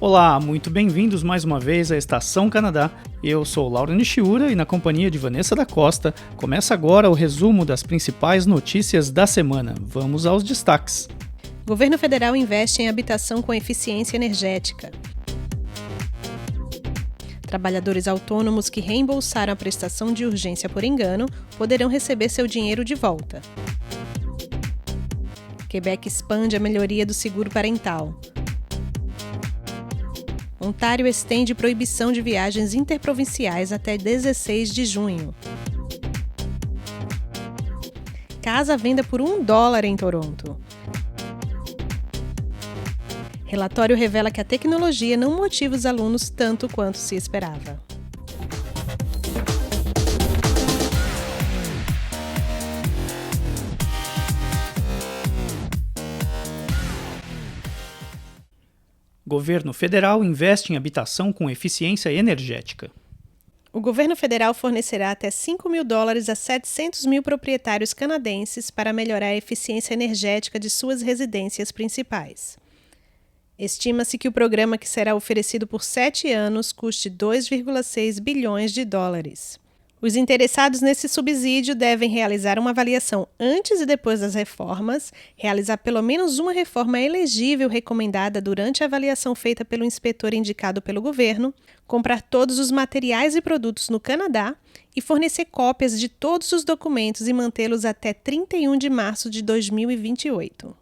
Olá, muito bem-vindos mais uma vez à Estação Canadá. Eu sou Laura Nishiura e na companhia de Vanessa da Costa, começa agora o resumo das principais notícias da semana. Vamos aos destaques. O governo federal investe em habitação com eficiência energética. Trabalhadores autônomos que reembolsaram a prestação de urgência por engano poderão receber seu dinheiro de volta. Quebec expande a melhoria do seguro parental. Ontário estende proibição de viagens interprovinciais até 16 de junho. Casa à venda por $1 em Toronto. Relatório revela que a tecnologia não motiva os alunos tanto quanto se esperava. Governo federal investe em habitação com eficiência energética. O governo federal fornecerá até $5.000 a 700 mil proprietários canadenses para melhorar a eficiência energética de suas residências principais. Estima-se que o programa, que será oferecido por 7 anos, custe $2,6 bilhões. Os interessados nesse subsídio devem realizar uma avaliação antes e depois das reformas, realizar pelo menos uma reforma elegível recomendada durante a avaliação feita pelo inspetor indicado pelo governo, comprar todos os materiais e produtos no Canadá e fornecer cópias de todos os documentos e mantê-los até 31 de março de 2028.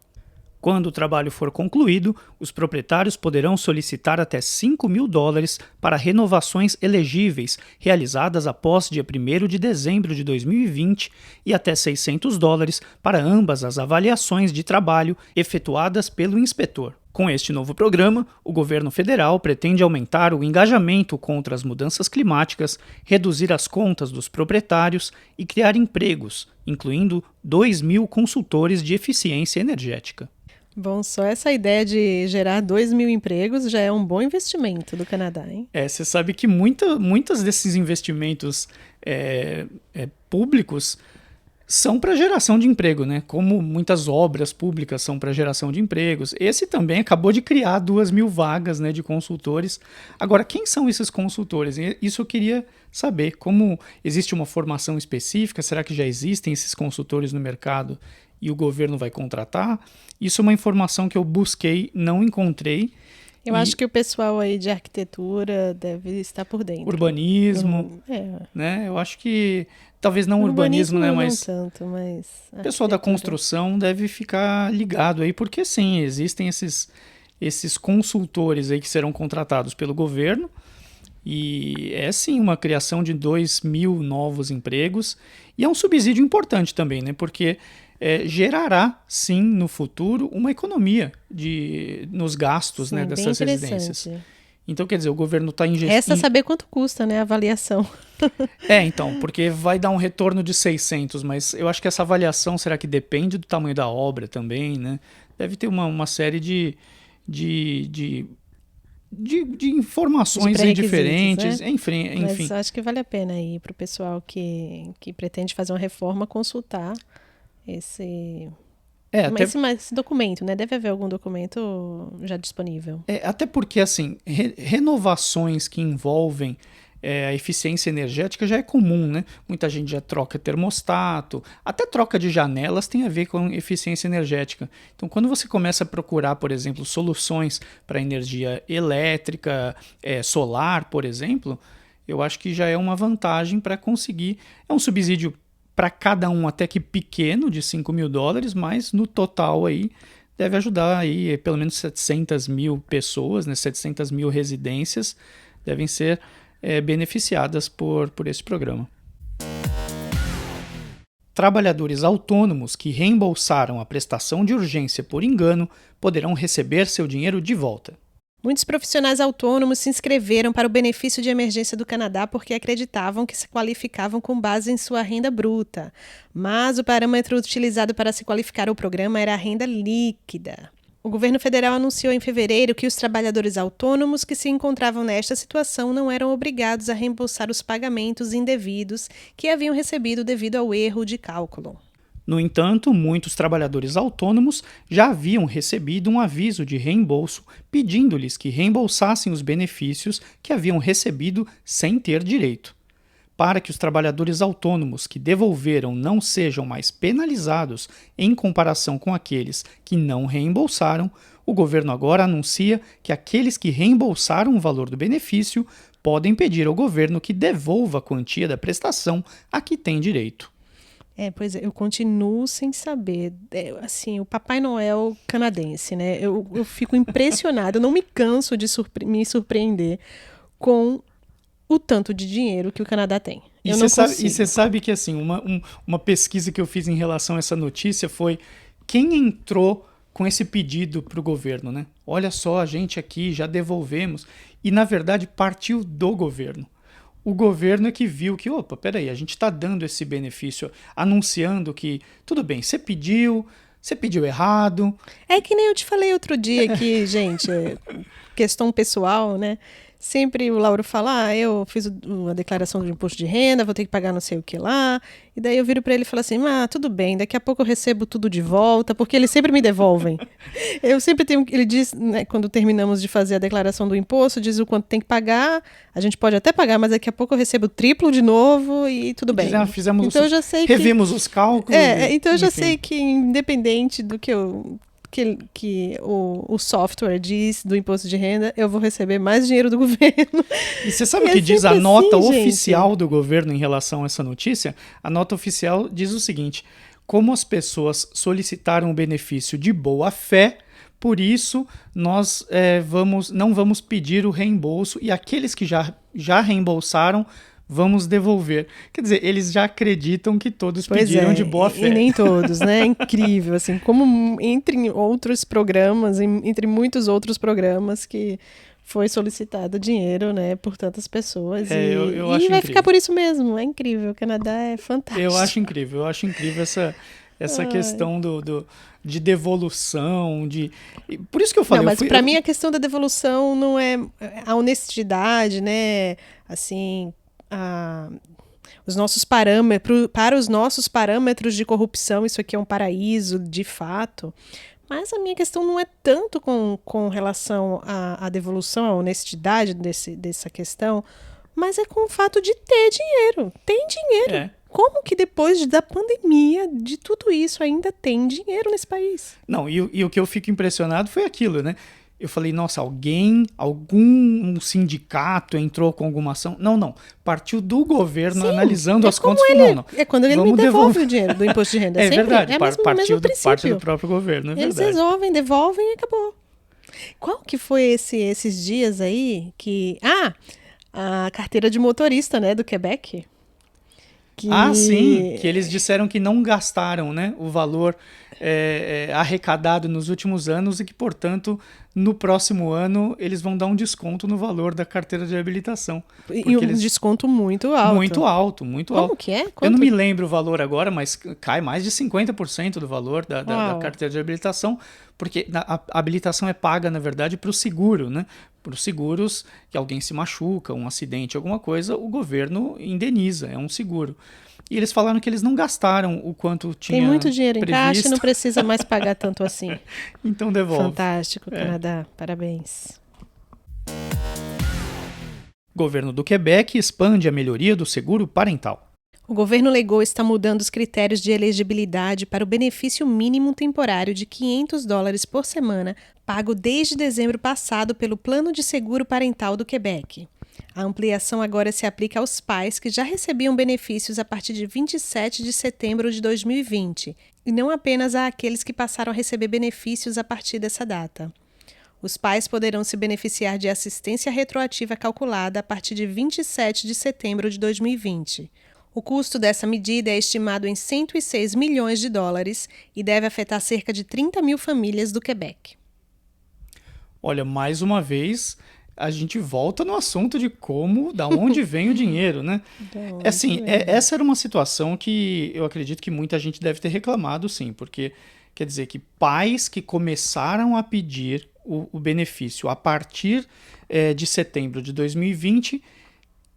Quando o trabalho for concluído, os proprietários poderão solicitar até $5.000 para renovações elegíveis realizadas após dia 1º de dezembro de 2020 e até $600 para ambas as avaliações de trabalho efetuadas pelo inspetor. Com este novo programa, o governo federal pretende aumentar o engajamento contra as mudanças climáticas, reduzir as contas dos proprietários e criar empregos, incluindo 2.000 consultores de eficiência energética. Bom, só essa ideia de gerar 2.000 empregos já é um bom investimento do Canadá, hein? Você sabe que muitas desses investimentos públicos são para geração de emprego, né? Como muitas obras públicas são para geração de empregos. Esse também acabou de criar 2.000 vagas, né, de consultores. Agora, quem são esses consultores? Isso eu queria saber. Como existe uma formação específica? Será que já existem esses consultores no mercado e o governo vai contratar? Isso é uma informação que eu busquei, não encontrei. Eu acho que o pessoal aí de arquitetura deve estar por dentro. Urbanismo, né? Eu acho que talvez não urbanismo, né? Mas não tanto, mas o pessoal da construção deve ficar ligado aí, porque sim, existem esses consultores aí que serão contratados pelo governo. E é sim uma criação de 2.000 novos empregos e é um subsídio importante também, né? Porque gerará sim no futuro uma economia nos gastos, sim, né, dessas residências. Então, quer dizer, o governo está investindo. Resta saber quanto custa, né, a avaliação. Então, porque vai dar um retorno de 600, mas eu acho que essa avaliação, será que depende do tamanho da obra também, né? Deve ter uma série de informações aí diferentes, né? Enfim. Mas acho que vale a pena aí para o pessoal que pretende fazer uma reforma consultar esse documento, né? Deve haver algum documento já disponível. Até porque, assim, renovações que envolvem a eficiência energética já é comum, né? Muita gente já troca termostato, até troca de janelas tem a ver com eficiência energética. Então, quando você começa a procurar, por exemplo, soluções para energia elétrica, solar, por exemplo, eu acho que já é uma vantagem para conseguir. É um subsídio para cada um até que pequeno, de $5.000, mas no total aí deve ajudar aí pelo menos 700 mil pessoas, né? 700 mil residências devem ser beneficiadas por esse programa. Trabalhadores autônomos que reembolsaram a prestação de urgência por engano poderão receber seu dinheiro de volta. Muitos profissionais autônomos se inscreveram para o benefício de emergência do Canadá porque acreditavam que se qualificavam com base em sua renda bruta. Mas o parâmetro utilizado para se qualificar ao programa era a renda líquida. O governo federal anunciou em fevereiro que os trabalhadores autônomos que se encontravam nesta situação não eram obrigados a reembolsar os pagamentos indevidos que haviam recebido devido ao erro de cálculo. No entanto, muitos trabalhadores autônomos já haviam recebido um aviso de reembolso pedindo-lhes que reembolsassem os benefícios que haviam recebido sem ter direito. Para que os trabalhadores autônomos que devolveram não sejam mais penalizados em comparação com aqueles que não reembolsaram, o governo agora anuncia que aqueles que reembolsaram o valor do benefício podem pedir ao governo que devolva a quantia da prestação a que tem direito. Pois é, eu continuo sem saber. Assim, o Papai Noel canadense, né? Eu fico impressionada, eu não me canso de me surpreender com o tanto de dinheiro que o Canadá tem. E você sabe que assim, uma pesquisa que eu fiz em relação a essa notícia foi quem entrou com esse pedido para o governo, né? Olha só, a gente aqui já devolvemos. E na verdade partiu do governo. O governo é que viu que, opa, peraí, a gente está dando esse benefício, anunciando que, tudo bem, você pediu errado. É que nem eu te falei outro dia que, gente, questão pessoal, né? Sempre o Lauro fala, eu fiz uma declaração de imposto de renda, vou ter que pagar não sei o que lá. E daí eu viro para ele e falo assim, tudo bem, daqui a pouco eu recebo tudo de volta, porque eles sempre me devolvem. Eu sempre tenho, ele diz, né, quando terminamos de fazer a declaração do imposto, diz o quanto tem que pagar, a gente pode até pagar, mas daqui a pouco eu recebo o triplo de novo e tudo bem. Fizemos então eu já sei revimos os cálculos. Então eu já sei que independente do que o software diz do imposto de renda, eu vou receber mais dinheiro do governo. E você sabe o que diz a nota oficial do governo em relação a essa notícia? A nota oficial diz o seguinte: como as pessoas solicitaram o benefício de boa fé, por isso nós não vamos pedir o reembolso, e aqueles que já reembolsaram, vamos devolver. Quer dizer, eles já acreditam que todos pediram de boa fé. E nem todos, né? É incrível, assim, como entre outros programas, entre muitos outros programas que foi solicitado dinheiro, né, por tantas pessoas. Eu acho vai incrível. Ficar por isso mesmo, é incrível. O Canadá é fantástico. Eu acho incrível essa questão de devolução, por isso que eu falei... Não, mas para mim a questão da devolução não é a honestidade, né, assim... os nossos parâmetros, para os nossos parâmetros de corrupção, isso aqui é um paraíso, de fato. Mas a minha questão não é tanto com relação à devolução, à honestidade dessa questão, mas é com o fato de ter dinheiro. Tem dinheiro. Como que depois da pandemia, de tudo isso, ainda tem dinheiro nesse país? Não, e o que eu fico impressionado foi aquilo, né? Eu falei, nossa, algum sindicato entrou com alguma ação? Não. Partiu do governo. Sim, analisando as contas. Não. É quando ele me devolve o dinheiro do imposto de renda. É verdade, partiu do próprio governo. Eles resolvem, devolvem e acabou. Qual que foi esses dias aí que... a carteira de motorista, né, do Quebec. Sim, que eles disseram que não gastaram, né, o valor arrecadado nos últimos anos e que, portanto, no próximo ano eles vão dar um desconto no valor da carteira de habilitação. E desconto muito alto. Muito alto. Como que é? Eu não me lembro o valor agora, mas cai mais de 50% do valor da carteira de habilitação, porque a habilitação é paga, na verdade, para o seguro, né? Para os seguros, que alguém se machuca, um acidente, alguma coisa, o governo indeniza, é um seguro. E eles falaram que eles não gastaram o quanto tinha Tem muito dinheiro previsto. Em caixa e não precisa mais pagar tanto assim. Então devolve. Fantástico, Canadá. Parabéns. Governo do Quebec expande a melhoria do seguro parental. O governo Legault está mudando os critérios de elegibilidade para o benefício mínimo temporário de $500 por semana, pago desde dezembro passado pelo Plano de Seguro Parental do Quebec. A ampliação agora se aplica aos pais que já recebiam benefícios a partir de 27 de setembro de 2020, e não apenas àqueles que passaram a receber benefícios a partir dessa data. Os pais poderão se beneficiar de assistência retroativa calculada a partir de 27 de setembro de 2020. O custo dessa medida é estimado em $106 milhões e deve afetar cerca de 30 mil famílias do Quebec. Olha, mais uma vez, a gente volta no assunto de da onde vem o dinheiro, né? Essa era uma situação que eu acredito que muita gente deve ter reclamado, sim, porque quer dizer que pais que começaram a pedir o benefício a partir de setembro de 2020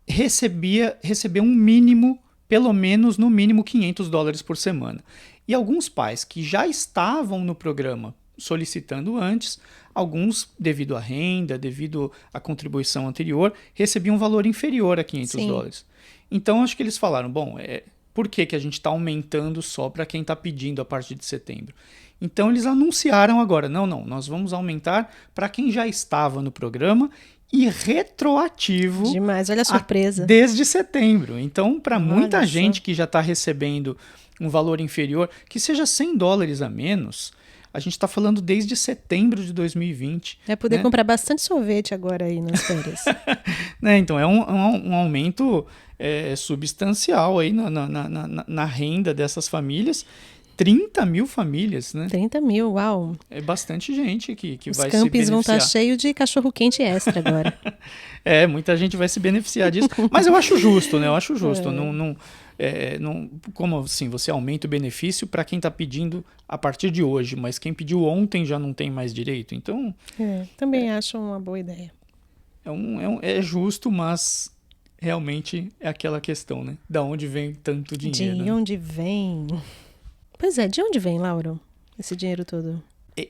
receber um mínimo, pelo menos no mínimo $500 por semana. E alguns pais que já estavam no programa solicitando antes, alguns, devido à renda, devido à contribuição anterior, recebiam um valor inferior a $500. Então, acho que eles falaram, bom, por que a gente está aumentando só para quem está pedindo a partir de setembro? Então, eles anunciaram agora, não, nós vamos aumentar para quem já estava no programa e retroativo. Demais, olha a surpresa. Desde setembro. Então, para muita gente que já está recebendo um valor inferior, que seja $100 a menos, a gente está falando desde setembro de 2020. Vai poder comprar bastante sorvete agora aí nas férias. Então, é um aumento substancial aí na renda dessas famílias. 30 mil famílias, né? 30 mil, uau. É bastante gente que vai se beneficiar. Os campings vão estar cheios de cachorro-quente extra agora. Muita gente vai se beneficiar disso. Mas eu acho justo, né? Eu acho justo. Como assim, você aumenta o benefício para quem está pedindo a partir de hoje, mas quem pediu ontem já não tem mais direito. Então... também acho uma boa ideia. É justo, mas realmente é aquela questão, né? Da onde vem tanto dinheiro? De onde vem... Pois é, de onde vem, Lauro, esse dinheiro todo?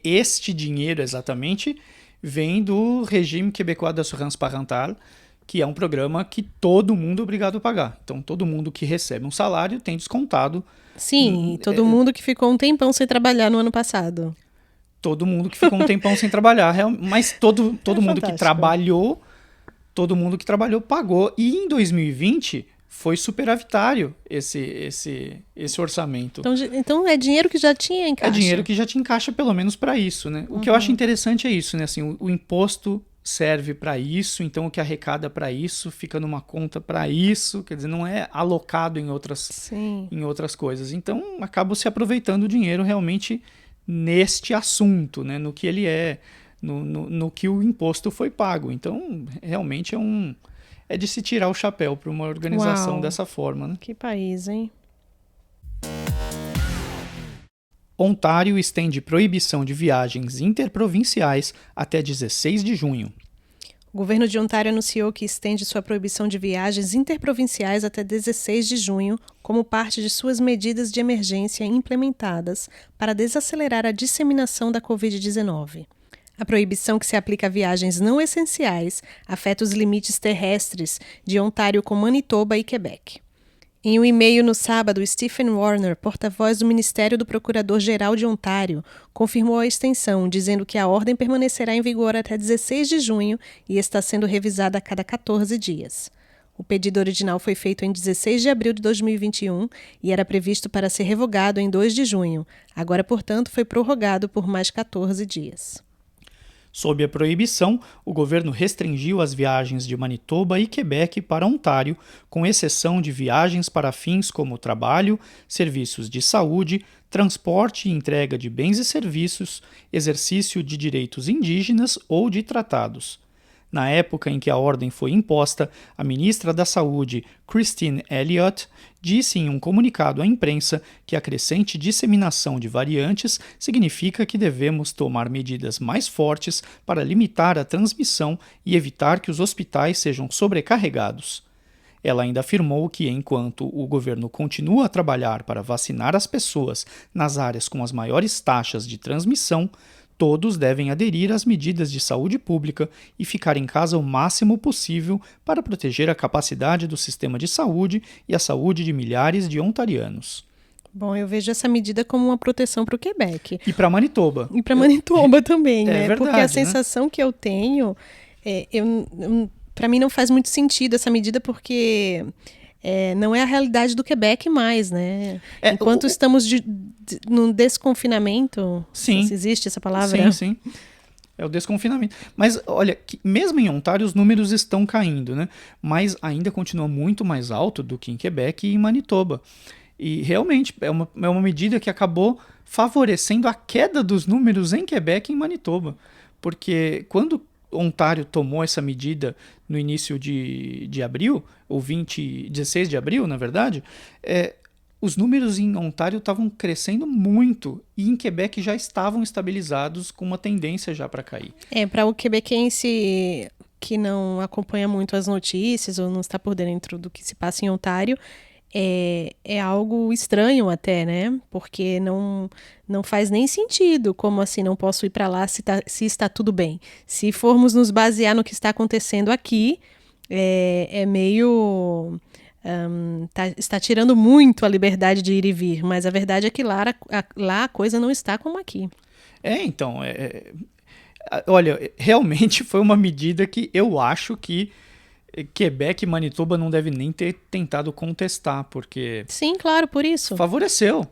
Este dinheiro, exatamente, vem do Regime Québécois d'Assurance Parentale, que é um programa que todo mundo é obrigado a pagar. Então, todo mundo que recebe um salário tem descontado. Sim, todo mundo que ficou um tempão sem trabalhar no ano passado. Todo mundo que ficou um tempão sem trabalhar, mas todo mundo fantástico. todo mundo que trabalhou pagou. E em 2020... foi superavitário esse orçamento. Então é dinheiro que já tinha em caixa. É dinheiro que já te encaixa pelo menos para isso, né? O que eu acho interessante é isso, né? Assim, o imposto serve para isso, então o que arrecada para isso fica numa conta para isso, quer dizer, não é alocado em outras coisas. Então acaba se aproveitando o dinheiro realmente neste assunto, né? No que ele é, no que o imposto foi pago. Então realmente é de se tirar o chapéu para uma organização dessa forma, né? Que país, hein? Ontário estende proibição de viagens interprovinciais até 16 de junho. O governo de Ontário anunciou que estende sua proibição de viagens interprovinciais até 16 de junho, como parte de suas medidas de emergência implementadas para desacelerar a disseminação da Covid-19. A proibição, que se aplica a viagens não essenciais, afeta os limites terrestres de Ontário com Manitoba e Quebec. Em um e-mail no sábado, Stephen Warner, porta-voz do Ministério do Procurador-Geral de Ontário, confirmou a extensão, dizendo que a ordem permanecerá em vigor até 16 de junho e está sendo revisada a cada 14 dias. O pedido original foi feito em 16 de abril de 2021 e era previsto para ser revogado em 2 de junho. Agora, portanto, foi prorrogado por mais 14 dias. Sob a proibição, o governo restringiu as viagens de Manitoba e Quebec para Ontário, com exceção de viagens para fins como trabalho, serviços de saúde, transporte e entrega de bens e serviços, exercício de direitos indígenas ou de tratados. Na época em que a ordem foi imposta, a ministra da Saúde, Christine Elliott, disse em um comunicado à imprensa que a crescente disseminação de variantes significa que devemos tomar medidas mais fortes para limitar a transmissão e evitar que os hospitais sejam sobrecarregados. Ela ainda afirmou que, enquanto o governo continua a trabalhar para vacinar as pessoas nas áreas com as maiores taxas de transmissão, todos devem aderir às medidas de saúde pública e ficar em casa o máximo possível para proteger a capacidade do sistema de saúde e a saúde de milhares de ontarianos. Bom, eu vejo essa medida como uma proteção para o Quebec. E para Manitoba. E para Manitoba também, né? Verdade, porque a sensação que eu tenho, para mim não faz muito sentido essa medida, porque... não é a realidade do Quebec mais, né? Enquanto estamos num desconfinamento, sim, se existe essa palavra? Sim. É o desconfinamento. Mas, olha, mesmo em Ontário os números estão caindo, né? Mas ainda continua muito mais alto do que em Quebec e em Manitoba. E realmente é uma medida que acabou favorecendo a queda dos números em Quebec e em Manitoba. Porque quando Ontário tomou essa medida no início de abril, ou 16 de abril, na verdade, os números em Ontário estavam crescendo muito e em Quebec já estavam estabilizados com uma tendência já para cair. Para o quebequense que não acompanha muito as notícias ou não está por dentro do que se passa em Ontário, é algo estranho até, né? Porque não faz nem sentido. Como assim não posso ir para lá se está tudo bem? Se formos nos basear no que está acontecendo aqui, é meio... está tirando muito a liberdade de ir e vir, mas a verdade é que lá a coisa não está como aqui. Então, olha, realmente foi uma medida que eu acho que Quebec e Manitoba não devem nem ter tentado contestar, porque... Sim, claro, por isso. Favoreceu,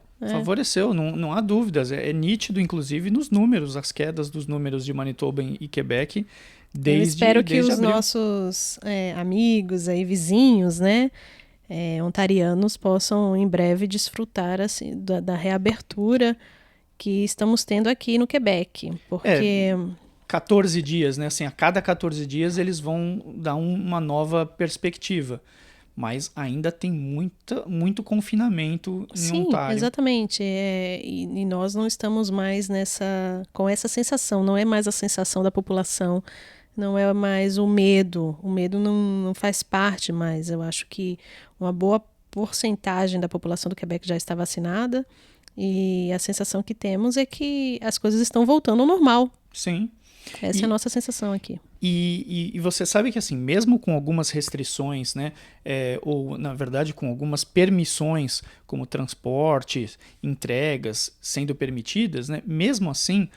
não há dúvidas. É nítido, inclusive, nos números, as quedas dos números de Manitoba e Quebec desde Eu espero que os abril. nossos amigos aí, vizinhos, né, ontarianos, possam em breve desfrutar assim, da reabertura que estamos tendo aqui no Quebec, porque... 14 dias, né? Assim, a cada 14 dias eles vão dar uma nova perspectiva. Mas ainda tem muito confinamento em Ontário. Sim, exatamente. E nós não estamos mais com essa sensação. Não é mais a sensação da população, não é mais o medo. O medo não faz parte mais. Eu acho que uma boa porcentagem da população do Quebec já está vacinada e a sensação que temos é que as coisas estão voltando ao normal. Sim. Essa é a nossa sensação aqui. E você sabe que, assim, mesmo com algumas restrições, né, ou, na verdade, com algumas permissões, como transporte, entregas sendo permitidas, né, mesmo assim,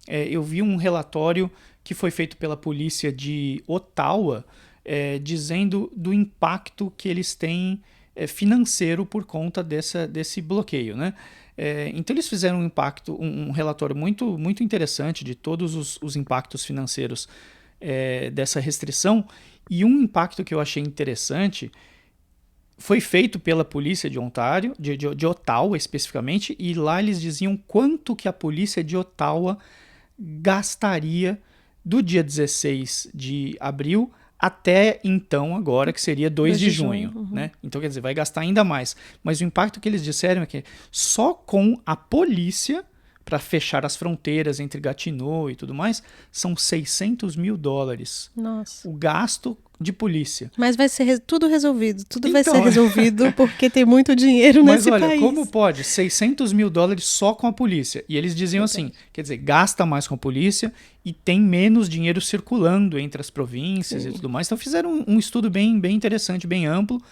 eu vi um relatório que foi feito pela polícia de Ottawa, dizendo do impacto que eles têm financeiro por conta desse bloqueio, né? Então eles fizeram um relatório muito interessante de todos os impactos financeiros dessa restrição, e um impacto que eu achei interessante foi feito pela polícia de Ontário, de Ottawa especificamente, e lá eles diziam quanto que a polícia de Ottawa gastaria do dia 16 de abril até então, agora, que seria 2 de junho. Uhum. Né? Então, quer dizer, vai gastar ainda mais. Mas o impacto que eles disseram é que só com a polícia, para fechar as fronteiras entre Gatineau e tudo mais, são $600 mil. Nossa. O gasto de polícia. Mas vai ser tudo resolvido. Tudo vai ser resolvido porque tem muito dinheiro nesse país. Mas olha, como pode? $600 mil só com a polícia. E eles diziam assim, quer dizer, gasta mais com a polícia e tem menos dinheiro circulando entre as províncias e tudo mais. Então fizeram um estudo bem interessante, bem amplo.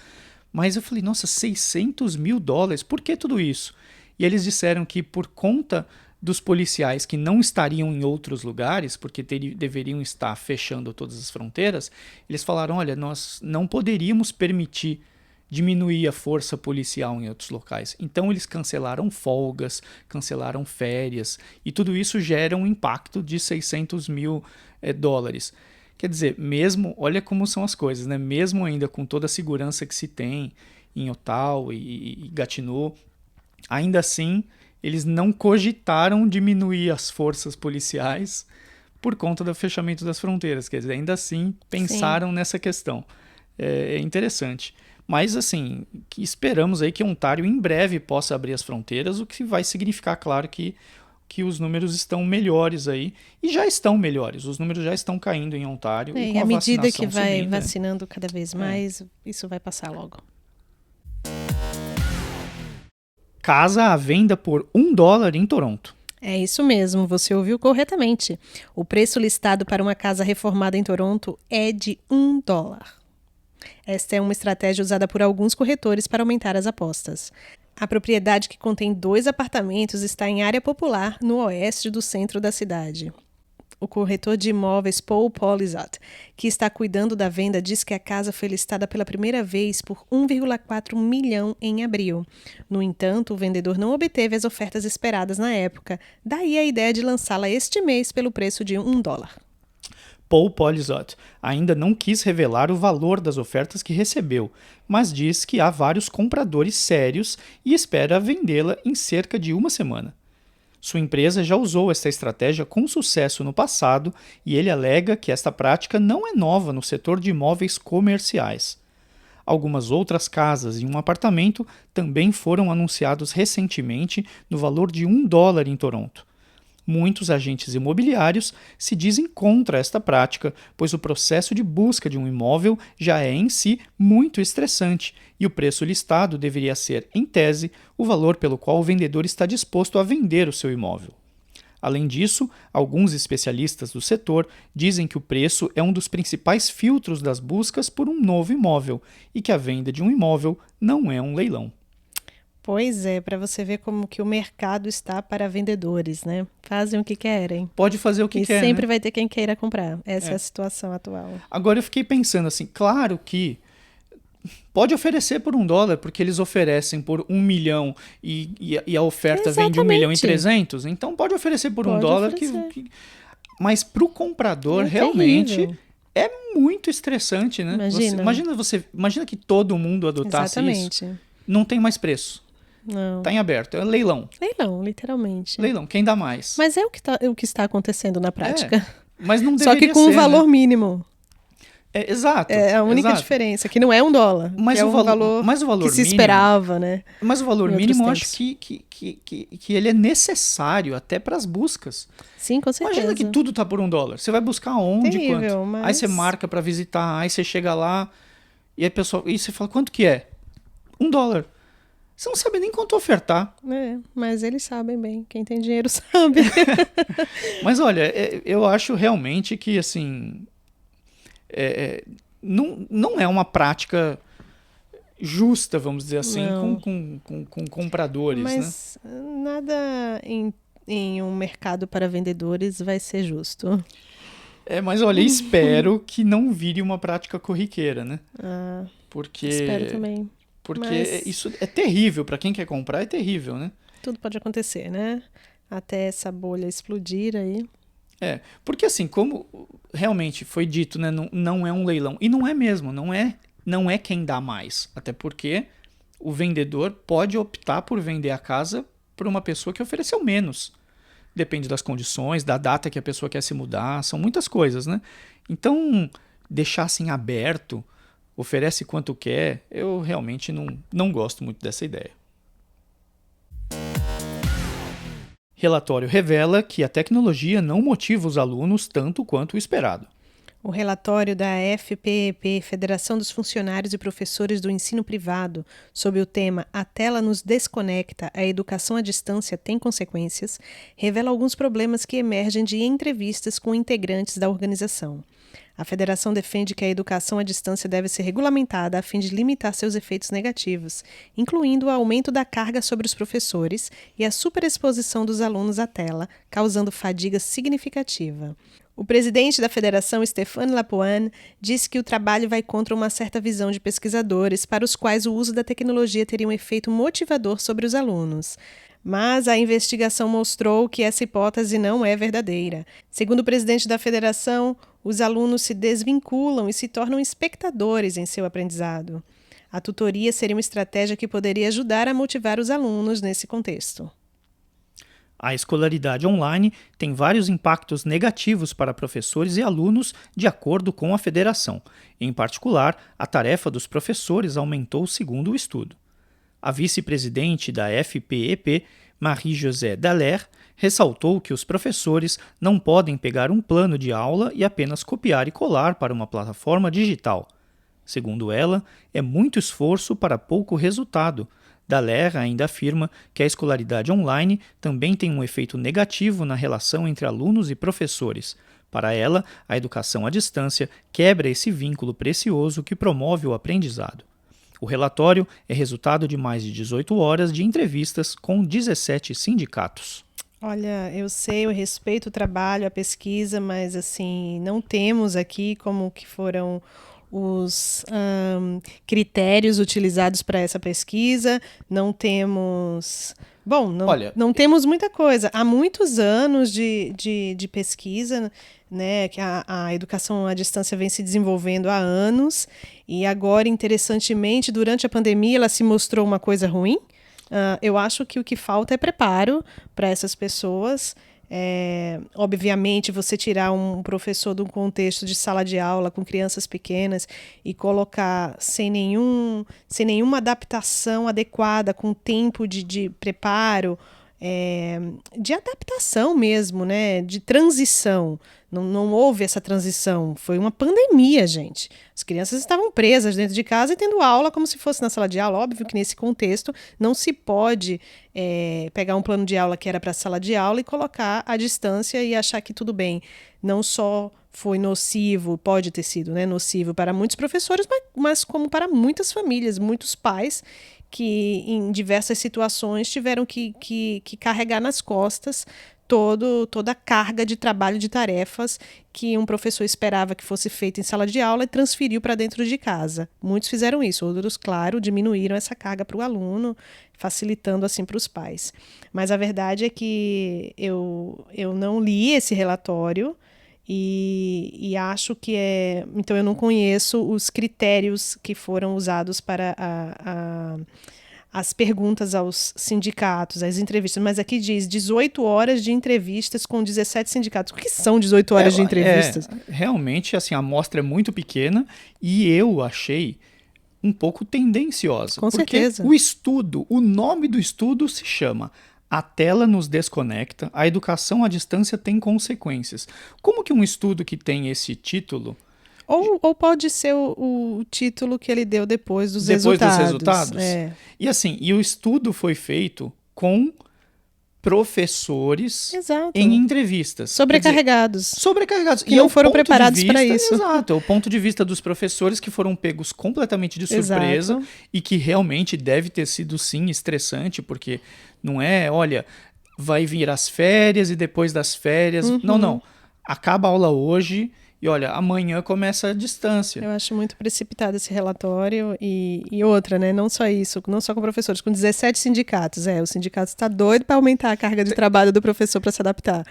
Mas eu falei, nossa, $600 mil? Por que tudo isso? E eles disseram que por conta dos policiais que não estariam em outros lugares, porque deveriam estar fechando todas as fronteiras, eles falaram, olha, nós não poderíamos permitir diminuir a força policial em outros locais. Então eles cancelaram folgas, cancelaram férias, e tudo isso gera um impacto de $600 mil. Quer dizer, mesmo, olha como são as coisas, né? Mesmo ainda com toda a segurança que se tem em Ottawa e Gatineau, ainda assim, eles não cogitaram diminuir as forças policiais por conta do fechamento das fronteiras. Quer dizer, ainda assim, pensaram nessa questão. É interessante. Mas, assim, esperamos aí que Ontário em breve possa abrir as fronteiras, o que vai significar, claro, que os números estão melhores aí. E já estão melhores. Os números já estão caindo em Ontário. E à medida que vai vacinando cada vez mais, isso vai passar logo. Casa à venda por $1 em Toronto. É isso mesmo, você ouviu corretamente. O preço listado para uma casa reformada em Toronto é de $1. Esta é uma estratégia usada por alguns corretores para aumentar as apostas. A propriedade, que contém 2 apartamentos, está em área popular no oeste do centro da cidade. O corretor de imóveis Paul Polizot, que está cuidando da venda, diz que a casa foi listada pela primeira vez por 1,4 milhão em abril. No entanto, o vendedor não obteve as ofertas esperadas na época, daí a ideia de lançá-la este mês pelo preço de $1. Paul Polizot ainda não quis revelar o valor das ofertas que recebeu, mas diz que há vários compradores sérios e espera vendê-la em cerca de uma semana. Sua empresa já usou esta estratégia com sucesso no passado e ele alega que esta prática não é nova no setor de imóveis comerciais. Algumas outras casas e um apartamento também foram anunciados recentemente no valor de $1 em Toronto. Muitos agentes imobiliários se dizem contra esta prática, pois o processo de busca de um imóvel já é em si muito estressante e o preço listado deveria ser, em tese, o valor pelo qual o vendedor está disposto a vender o seu imóvel. Além disso, alguns especialistas do setor dizem que o preço é um dos principais filtros das buscas por um novo imóvel e que a venda de um imóvel não é um leilão. Pois é, para você ver como que o mercado está para vendedores, né? Fazem o que querem. Pode fazer o que E quer, sempre né? vai ter quem queira comprar. Essa é a situação atual. Agora eu fiquei pensando assim, claro que pode oferecer por $1, porque eles oferecem por 1 milhão e a oferta vem de 1.300.000, então pode oferecer por Pode $1 oferecer. mas para o comprador É realmente terrível. é muito estressante, né? Imagina que todo mundo adotasse isso. Exatamente. Não tem mais preço. Não. Tá em aberto. É leilão. Leilão, literalmente. Leilão. Quem dá mais? Mas é o que está acontecendo na prática. Mas não Só deveria que com um ser, valor né? mínimo. Exato. É a única exato. diferença, que não é $1. Mas que é o valor que se mínimo, esperava, né? Mas o valor em outros mínimo eu acho tempos. que ele é necessário até para as buscas. Sim, com certeza. Imagina que tudo tá por $1. Você vai buscar onde, Terrível, quanto? mas... Aí você marca para visitar, aí você chega lá e aí e você fala, quanto que é? $1. Você não sabe nem quanto ofertar. É, mas eles sabem bem. Quem tem dinheiro sabe. Mas olha, eu acho realmente que assim não é uma prática justa, vamos dizer assim, Não. com compradores, né? Mas nada em um mercado para vendedores vai ser justo. Mas olha, espero que não vire uma prática corriqueira, né? Porque Espero também. Porque Mas isso é terrível, para quem quer comprar é terrível, né? tudo pode acontecer, né? Até essa bolha explodir aí. Porque assim, como realmente foi dito, né, não é um leilão. E não é mesmo, não é quem dá mais. Até porque o vendedor pode optar por vender a casa por uma pessoa que ofereceu menos. Depende das condições, da data que a pessoa quer se mudar, são muitas coisas, né? Então, deixar assim aberto, oferece quanto quer, eu realmente não gosto muito dessa ideia. Relatório revela que a tecnologia não motiva os alunos tanto quanto o esperado. O relatório da FPEP, Federação dos Funcionários e Professores do Ensino Privado, sob o tema A Tela nos Desconecta, a Educação à Distância tem Consequências, revela alguns problemas que emergem de entrevistas com integrantes da organização. A federação defende que a educação à distância deve ser regulamentada a fim de limitar seus efeitos negativos, incluindo o aumento da carga sobre os professores e a superexposição dos alunos à tela, causando fadiga significativa. O presidente da federação, Stéphane Lapointe, disse que o trabalho vai contra uma certa visão de pesquisadores para os quais o uso da tecnologia teria um efeito motivador sobre os alunos. Mas a investigação mostrou que essa hipótese não é verdadeira. Segundo o presidente da federação, os alunos se desvinculam e se tornam espectadores em seu aprendizado. A tutoria seria uma estratégia que poderia ajudar a motivar os alunos nesse contexto. A escolaridade online tem vários impactos negativos para professores e alunos, de acordo com a federação. Em particular, a tarefa dos professores aumentou segundo o estudo. A vice-presidente da FPEP, Marie-José Dallaire, ressaltou que os professores não podem pegar um plano de aula e apenas copiar e colar para uma plataforma digital. Segundo ela, é muito esforço para pouco resultado. Dallaire ainda afirma que a escolaridade online também tem um efeito negativo na relação entre alunos e professores. Para ela, a educação à distância quebra esse vínculo precioso que promove o aprendizado. O relatório é resultado de mais de 18 horas de entrevistas com 17 sindicatos. Olha, eu sei, eu respeito o trabalho, a pesquisa, mas assim, não temos aqui como que foram os critérios utilizados para essa pesquisa, não temos... Bom, não temos muita coisa. Há muitos anos de pesquisa, né, que a educação à distância vem se desenvolvendo há anos, e agora, interessantemente, durante a pandemia, ela se mostrou uma coisa ruim. Eu acho que o que falta é preparo para essas pessoas. Obviamente, você tirar um professor de um contexto de sala de aula com crianças pequenas e colocar sem nenhuma adaptação adequada, com tempo de preparo, de adaptação mesmo, né? De transição. Não houve essa transição. Foi uma pandemia, gente. As crianças estavam presas dentro de casa e tendo aula como se fosse na sala de aula. Óbvio que nesse contexto não se pode pegar um plano de aula que era para a sala de aula e colocar à distância e achar que tudo bem. Não só foi nocivo, pode ter sido, né, nocivo para muitos professores, mas como para muitas famílias, muitos pais que em diversas situações tiveram que carregar nas costas toda a carga de trabalho, de tarefas que um professor esperava que fosse feita em sala de aula e transferiu para dentro de casa. Muitos fizeram isso, outros, claro, diminuíram essa carga para o aluno, facilitando assim para os pais. Mas a verdade é que eu não li esse relatório e acho que então eu não conheço os critérios que foram usados para as perguntas aos sindicatos, as entrevistas, mas aqui diz 18 horas de entrevistas com 17 sindicatos. O que são 18 horas de entrevistas? Realmente, assim, a amostra é muito pequena e eu achei um pouco tendenciosa. Com certeza. Porque o nome do estudo se chama A Tela Nos Desconecta, a Educação à Distância Tem Consequências. Como que um estudo que tem esse título... Ou pode ser o título que ele deu depois dos resultados. E assim, o estudo foi feito com professores em entrevistas. Sobrecarregados. Que não foram preparados para isso. Exato, é o ponto de vista dos professores que foram pegos completamente de surpresa. Exato. E que realmente deve ter sido, sim, estressante, porque não é, olha, vai vir as férias e depois das férias... Uhum. Não. Acaba a aula hoje... E olha, amanhã começa a distância. Eu acho muito precipitado esse relatório e outra, né? Não só isso, não só com professores, com 17 sindicatos. O sindicato está doido para aumentar a carga de trabalho do professor para se adaptar.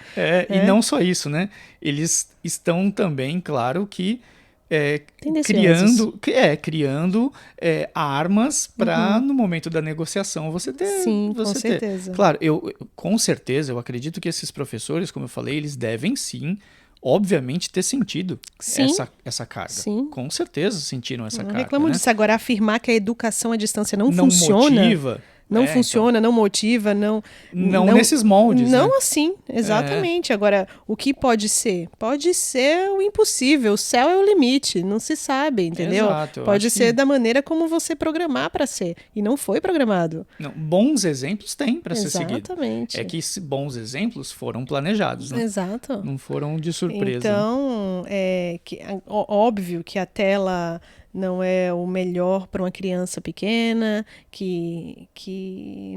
E não só isso, né? Eles estão também, claro, que criando armas para, no momento da negociação, você ter... Sim, com certeza. Claro, com certeza, eu acredito que esses professores, como eu falei, eles devem sim... obviamente ter sentido essa carga. Sim. Com certeza sentiram essa carga. Não reclamo disso. Agora, afirmar que a educação à distância não funciona... Não funciona, então... não motiva, não nesses moldes. Não né? assim, exatamente. Agora, o que pode ser? Pode ser o impossível, o céu é o limite, não se sabe, entendeu? Exato, pode ser da maneira como você programar para ser, e não foi programado. Não, bons exemplos tem para ser seguido. Exatamente. É que bons exemplos foram planejados, né? Exato. Não foram de surpresa. Então, óbvio que a tela... não é o melhor para uma criança pequena, que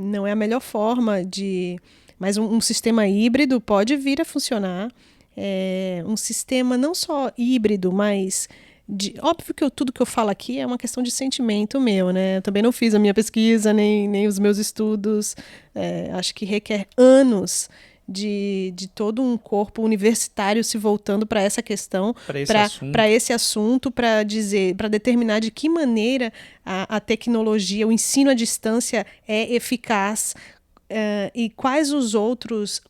não é a melhor forma de... Mas um sistema híbrido pode vir a funcionar. Um sistema não só híbrido, mas... óbvio que tudo que eu falo aqui é uma questão de sentimento meu, né? Eu também não fiz a minha pesquisa, nem os meus estudos. Acho que requer anos de todo um corpo universitário se voltando para essa questão, para esse assunto, para determinar de que maneira a tecnologia, o ensino à distância é eficaz, e quais os outros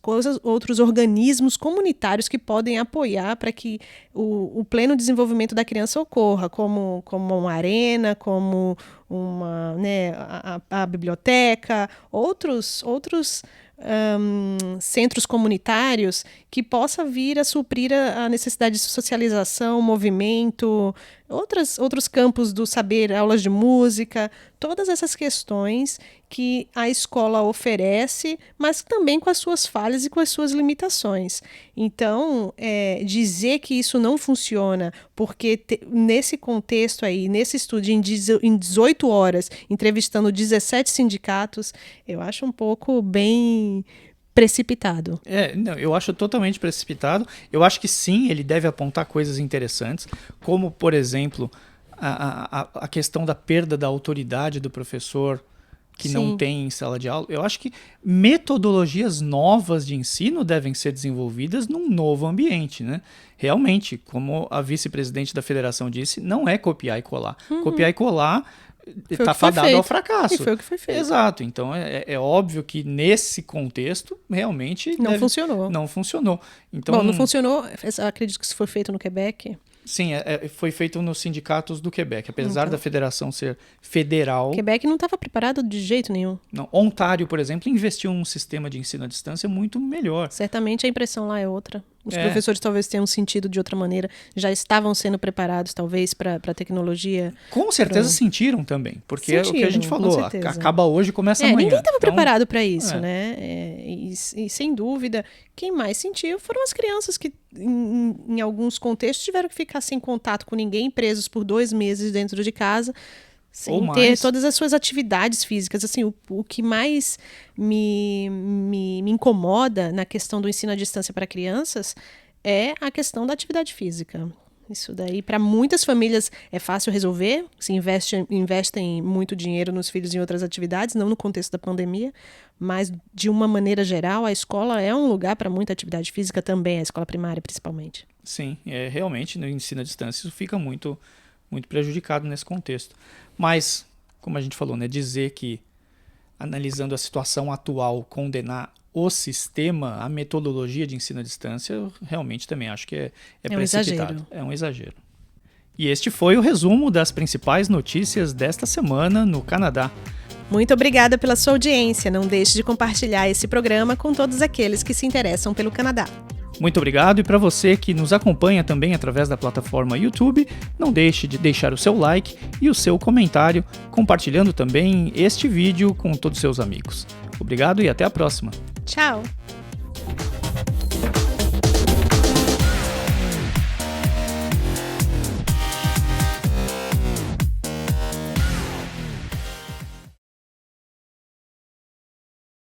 organismos comunitários que podem apoiar para que o pleno desenvolvimento da criança ocorra, como uma arena, como a biblioteca, outros centros comunitários que possa vir a suprir a necessidade de socialização, movimento, outros campos do saber, aulas de música, todas essas questões que a escola oferece, mas também com as suas falhas e com as suas limitações. Então, dizer que isso não funciona, porque nesse contexto aí, nesse estudo em 18 horas, entrevistando 17 sindicatos, eu acho um pouco bem precipitado. Não, eu acho totalmente precipitado. Eu acho que sim, ele deve apontar coisas interessantes, como, por exemplo, a questão da perda da autoridade do professor que não tem em sala de aula. Eu acho que metodologias novas de ensino devem ser desenvolvidas num novo ambiente, né? Realmente, como a vice-presidente da federação disse, não é copiar e colar. Copiar e colar está fadado ao fracasso. E foi o que foi feito. Exato. Então, é óbvio que nesse contexto, realmente... Não funcionou. Não funcionou. Então, Bom, não funcionou. Acredito que isso foi feito no Quebec. Sim, foi feito nos sindicatos do Quebec. Apesar da federação ser federal... Quebec não estava preparado de jeito nenhum. Não, Ontário, por exemplo, investiu em um sistema de ensino à distância muito melhor. Certamente a impressão lá é outra. Os professores talvez tenham sentido de outra maneira, já estavam sendo preparados talvez para a tecnologia. Com certeza sentiram também, porque é o que a gente falou, acaba hoje, começa amanhã. Ninguém estava preparado para isso, né? E sem dúvida, quem mais sentiu foram as crianças que em alguns contextos tiveram que ficar sem contato com ninguém, presos por 2 meses dentro de casa, sem ter todas as suas atividades físicas. Assim, o que mais me incomoda na questão do ensino à distância para crianças é a questão da atividade física. Isso daí, para muitas famílias, é fácil resolver, se investem muito dinheiro nos filhos em outras atividades, não no contexto da pandemia, mas, de uma maneira geral, a escola é um lugar para muita atividade física também, a escola primária, principalmente. Sim, realmente, no ensino à distância, isso fica muito prejudicado nesse contexto. Mas, como a gente falou, né, dizer que, analisando a situação atual, condenar o sistema, a metodologia de ensino à distância, eu realmente também acho que é precipitado. É um exagero. E este foi o resumo das principais notícias desta semana no Canadá. Muito obrigada pela sua audiência. Não deixe de compartilhar esse programa com todos aqueles que se interessam pelo Canadá. Muito obrigado, e para você que nos acompanha também através da plataforma YouTube, não deixe de deixar o seu like e o seu comentário, compartilhando também este vídeo com todos os seus amigos. Obrigado e até a próxima. Tchau!